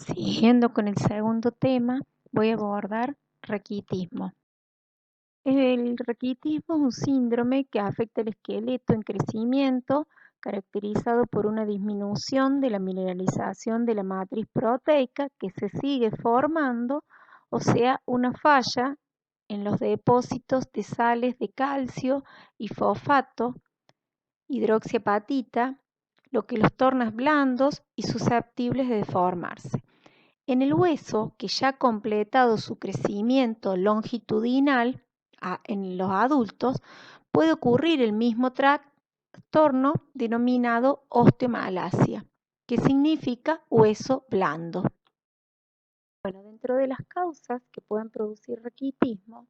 Siguiendo con el segundo tema, voy a abordar raquitismo. El raquitismo es un síndrome que afecta el esqueleto en crecimiento, caracterizado por una disminución de la mineralización de la matriz proteica que se sigue formando, o sea, una falla en los depósitos de sales de calcio y fosfato, hidroxiapatita, lo que los torna blandos y susceptibles de deformarse. En el hueso, que ya ha completado su crecimiento longitudinal en los adultos, puede ocurrir el mismo trastorno denominado osteomalacia, que significa hueso blando. Bueno, dentro de las causas que pueden producir raquitismo,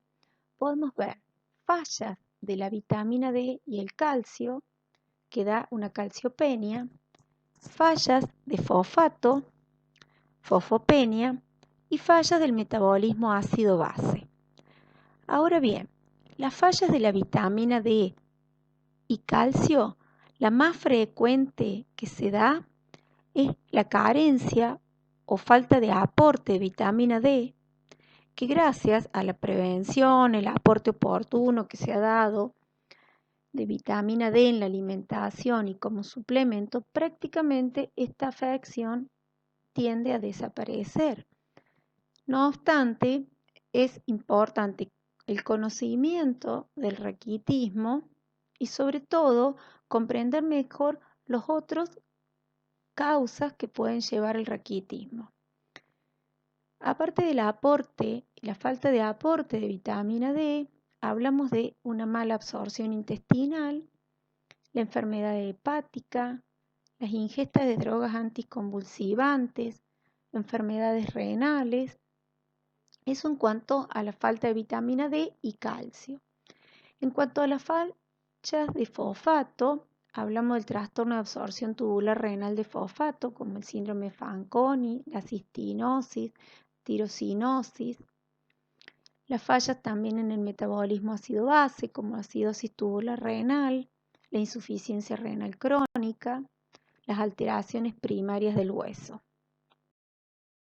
podemos ver fallas de la vitamina D y el calcio, que da una calciopenia, fallas de fosfato, fosfopenia, y fallas del metabolismo ácido-base. Ahora bien, las fallas de la vitamina D y calcio, la más frecuente que se da es la carencia o falta de aporte de vitamina D, que gracias a la prevención, el aporte oportuno que se ha dado de vitamina D en la alimentación y como suplemento, prácticamente esta afección tiende a desaparecer. No obstante, es importante el conocimiento del raquitismo y sobre todo comprender mejor los otros causas que pueden llevar al raquitismo. Aparte del aporte, la falta de aporte de vitamina D, hablamos de una mala absorción intestinal, la enfermedad hepática, las ingestas de drogas anticonvulsivantes, enfermedades renales. Eso en cuanto a la falta de vitamina D y calcio. En cuanto a las fallas de fosfato, hablamos del trastorno de absorción tubular renal de fosfato, como el síndrome de Fanconi, la cistinosis, tirosinosis. Las fallas también en el metabolismo ácido-base, como acidosis tubular renal, la insuficiencia renal crónica, las alteraciones primarias del hueso.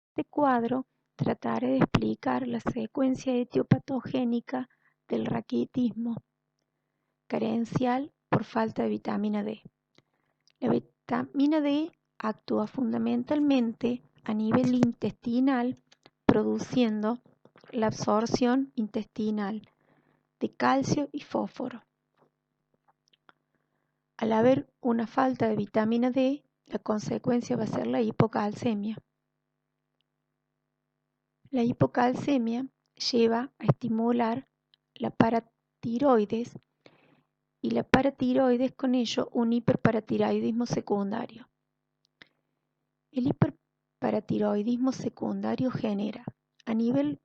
Este cuadro trataré de explicar la secuencia etiopatogénica del raquitismo carencial por falta de vitamina D. La vitamina D actúa fundamentalmente a nivel intestinal, produciendo la absorción intestinal de calcio y fósforo. Al haber una falta de vitamina D, la consecuencia va a ser la hipocalcemia. La hipocalcemia lleva a estimular la paratiroides y la paratiroides con ello un hiperparatiroidismo secundario. El hiperparatiroidismo secundario genera a nivel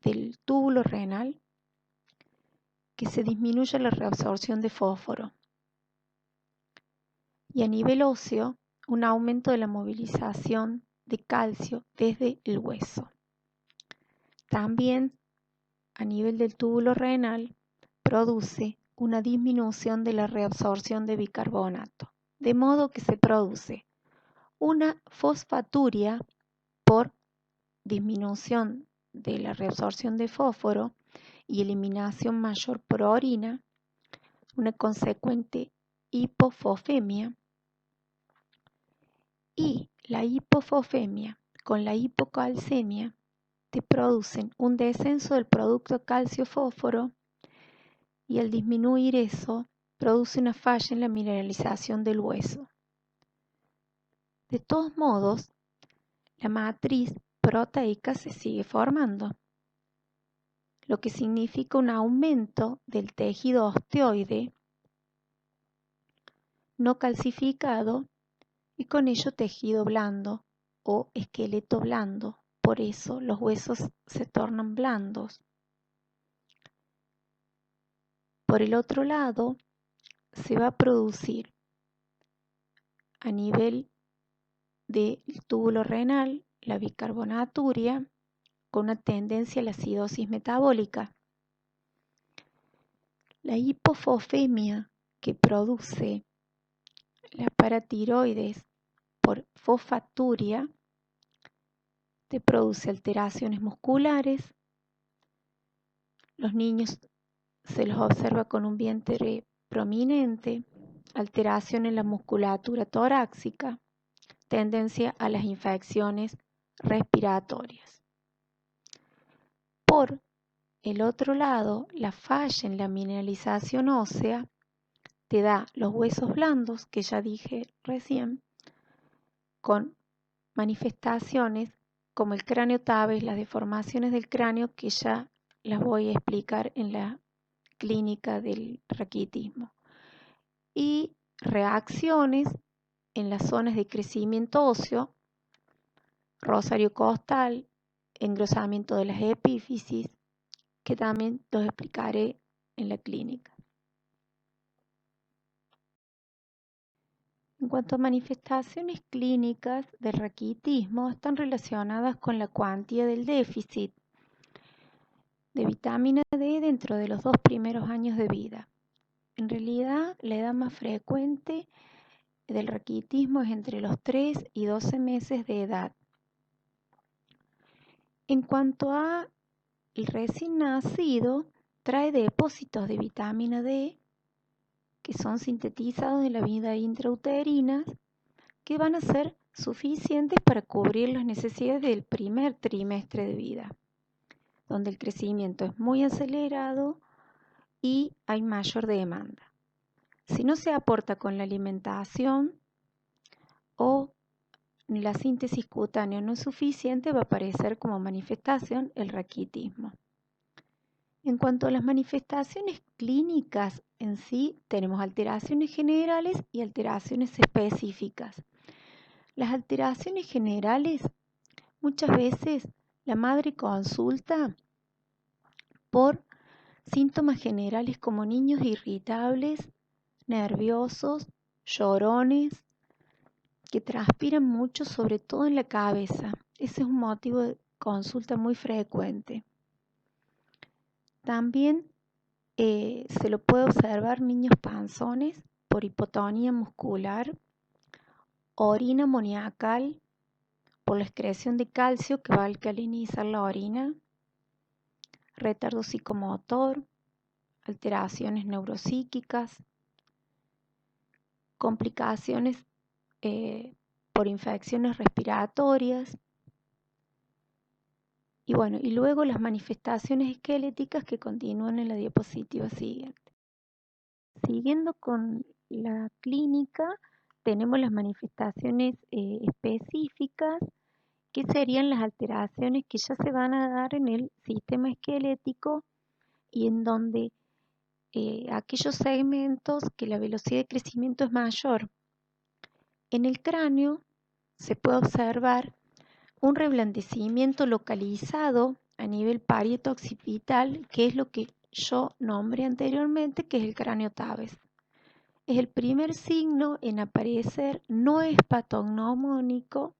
del túbulo renal que se disminuya la reabsorción de fósforo y a nivel óseo un aumento de la movilización de calcio desde el hueso. También a nivel del túbulo renal produce una disminución de la reabsorción de bicarbonato, de modo que se produce una fosfaturia por disminución de la reabsorción de fósforo y eliminación mayor por orina, una consecuente hipofosfemia, y la hipofosfemia con la hipocalcemia te producen un descenso del producto calcio-fósforo y al disminuir eso produce una falla en la mineralización del hueso. De todos modos, la matriz proteica se sigue formando, lo que significa un aumento del tejido osteoide no calcificado y con ello tejido blando o esqueleto blando. Por eso los huesos se tornan blandos. Por el otro lado, se va a producir a nivel del túbulo renal la bicarbonaturia con una tendencia a la acidosis metabólica. La hipofosfemia que produce la paratiroides por fosfaturia te produce alteraciones musculares. Los niños se los observa con un vientre prominente, alteración en la musculatura torácica, tendencia a las infecciones respiratorias. Por el otro lado, la falla en la mineralización ósea te da los huesos blandos, que ya dije recién, con manifestaciones como el cráneo Tabes, las deformaciones del cráneo, que ya las voy a explicar en la clínica del raquitismo, y reacciones en las zonas de crecimiento óseo, rosario costal, engrosamiento de las epífisis, que también los explicaré en la clínica. En cuanto a manifestaciones clínicas del raquitismo, están relacionadas con la cuantía del déficit de vitamina D dentro de los 2 primeros años de vida. En realidad, la edad más frecuente del raquitismo es entre los 3 y 12 meses de edad. En cuanto a el recién nacido, trae depósitos de vitamina D que son sintetizados en la vía intrauterina, que van a ser suficientes para cubrir las necesidades del primer trimestre de vida, donde el crecimiento es muy acelerado y hay mayor demanda. Si no se aporta con la alimentación o la síntesis cutánea no es suficiente, va a aparecer como manifestación el raquitismo. En cuanto a las manifestaciones clínicas en sí, tenemos alteraciones generales y alteraciones específicas. Las alteraciones generales, muchas veces la madre consulta por síntomas generales como niños irritables, nerviosos, llorones, que transpiran mucho, sobre todo en la cabeza. Ese es un motivo de consulta muy frecuente. También se lo puede observar niños panzones por hipotonía muscular, orina amoniacal por la excreción de calcio que va a alcalinizar la orina, retardo psicomotor, alteraciones neuropsíquicas, complicaciones por infecciones respiratorias, y luego las manifestaciones esqueléticas que continúan en la diapositiva siguiente. Siguiendo con la clínica, tenemos las manifestaciones específicas, que serían las alteraciones que ya se van a dar en el sistema esquelético y en donde aquellos segmentos que la velocidad de crecimiento es mayor. En el cráneo se puede observar un reblandecimiento localizado a nivel parieto-occipital, que es lo que yo nombré anteriormente, que es el cráneo Tabes. Es el primer signo en aparecer, no es patognomónico,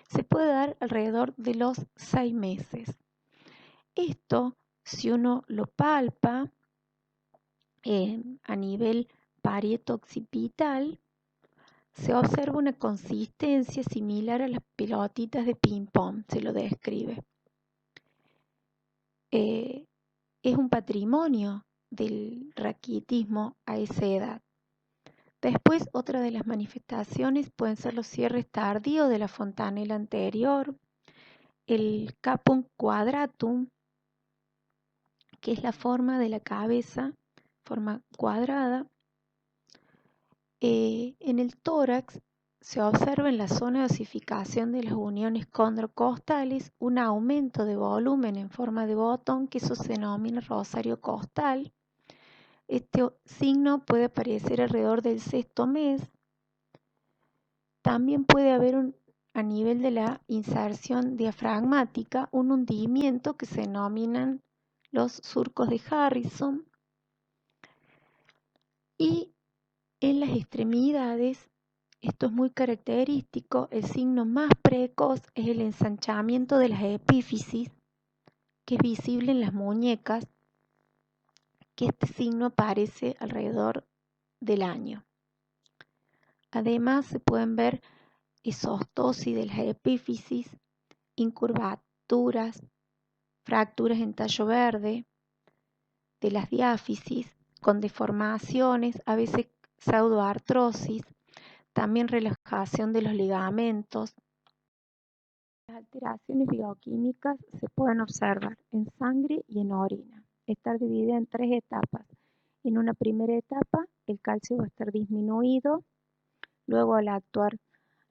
se puede dar alrededor de los 6 meses. Esto, si uno lo palpa a nivel parieto-occipital, se observa una consistencia similar a las pelotitas de ping-pong, se lo describe. Es un patrimonio del raquitismo a esa edad. Después, otra de las manifestaciones pueden ser los cierres tardíos de la fontanela anterior, el caput quadratum, que es la forma de la cabeza, forma cuadrada. En el tórax se observa en la zona de osificación de las uniones condrocostales un aumento de volumen en forma de botón, que eso se denomina rosario costal. Este signo puede aparecer alrededor del 6º mes. También puede haber a nivel de la inserción diafragmática un hundimiento que se denominan los surcos de Harrison. Y en las extremidades, esto es muy característico, el signo más precoz es el ensanchamiento de las epífisis, que es visible en las muñecas, que este signo aparece alrededor del año. Además, se pueden ver esostosis de las epífisis incurvaturas, fracturas en tallo verde, de las diáfisis, con deformaciones, a veces pseudoartrosis, también relajación de los ligamentos. Las alteraciones bioquímicas se pueden observar en sangre y en orina. Está dividida en 3 etapas. En una primera etapa, el calcio va a estar disminuido. Luego, al actuar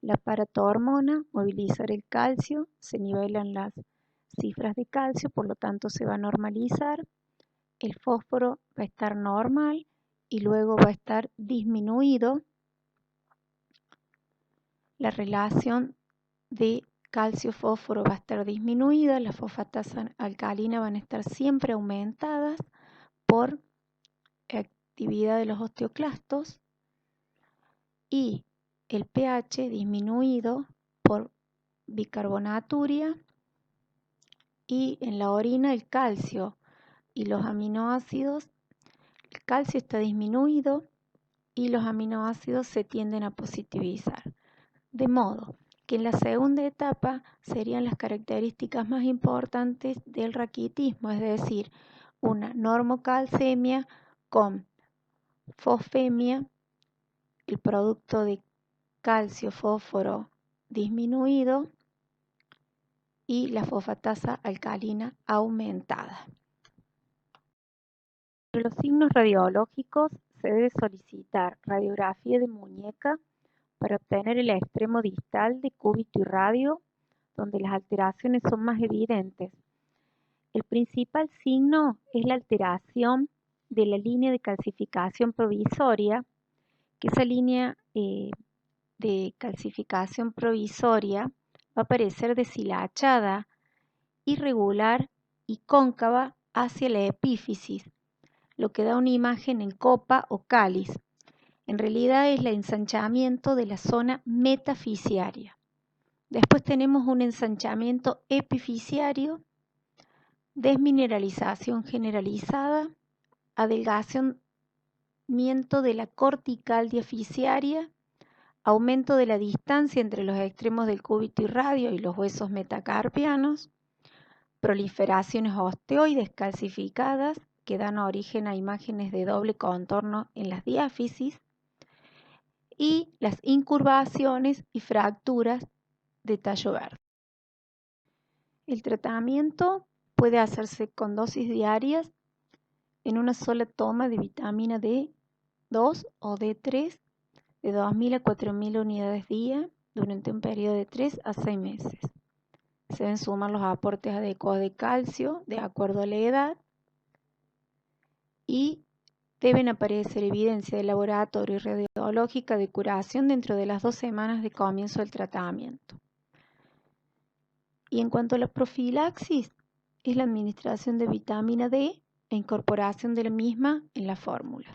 la paratormona, movilizar el calcio, se nivelan las cifras de calcio, por lo tanto se va a normalizar. El fósforo va a estar normal y luego va a estar disminuido. La relación de calcio-fósforo va a estar disminuida, las fosfatasas alcalinas van a estar siempre aumentadas por actividad de los osteoclastos y el pH disminuido por bicarbonaturia, y en la orina el calcio y los aminoácidos, el calcio está disminuido y los aminoácidos se tienden a positivizar. De modo que en la segunda etapa serían las características más importantes del raquitismo, es decir, una normocalcemia con fosfemia, el producto de calcio-fósforo disminuido y la fosfatasa alcalina aumentada. Para los signos radiológicos se debe solicitar radiografía de muñeca para obtener el extremo distal de cúbito y radio, donde las alteraciones son más evidentes. El principal signo es la alteración de la línea de calcificación provisoria, que esa línea de calcificación provisoria va a aparecer deshilachada, irregular y cóncava hacia la epífisis, lo que da una imagen en copa o cáliz. En realidad es el ensanchamiento de la zona metafisiaria. Después tenemos un ensanchamiento epifisiario, desmineralización generalizada, adelgazamiento de la cortical diafisiaria, aumento de la distancia entre los extremos del cúbito y radio y los huesos metacarpianos, proliferaciones osteoides calcificadas que dan origen a imágenes de doble contorno en las diáfisis, y las incurvaciones y fracturas de tallo verde. El tratamiento puede hacerse con dosis diarias en una sola toma de vitamina D2 o D3 de 2.000 a 4.000 unidades día durante un periodo de 3 a 6 meses. Se deben sumar los aportes adecuados de calcio de acuerdo a la edad y deben aparecer evidencia de laboratorio y radiológica de curación dentro de las 2 semanas de comienzo del tratamiento. Y en cuanto a la profilaxis, es la administración de vitamina D e incorporación de la misma en las fórmulas.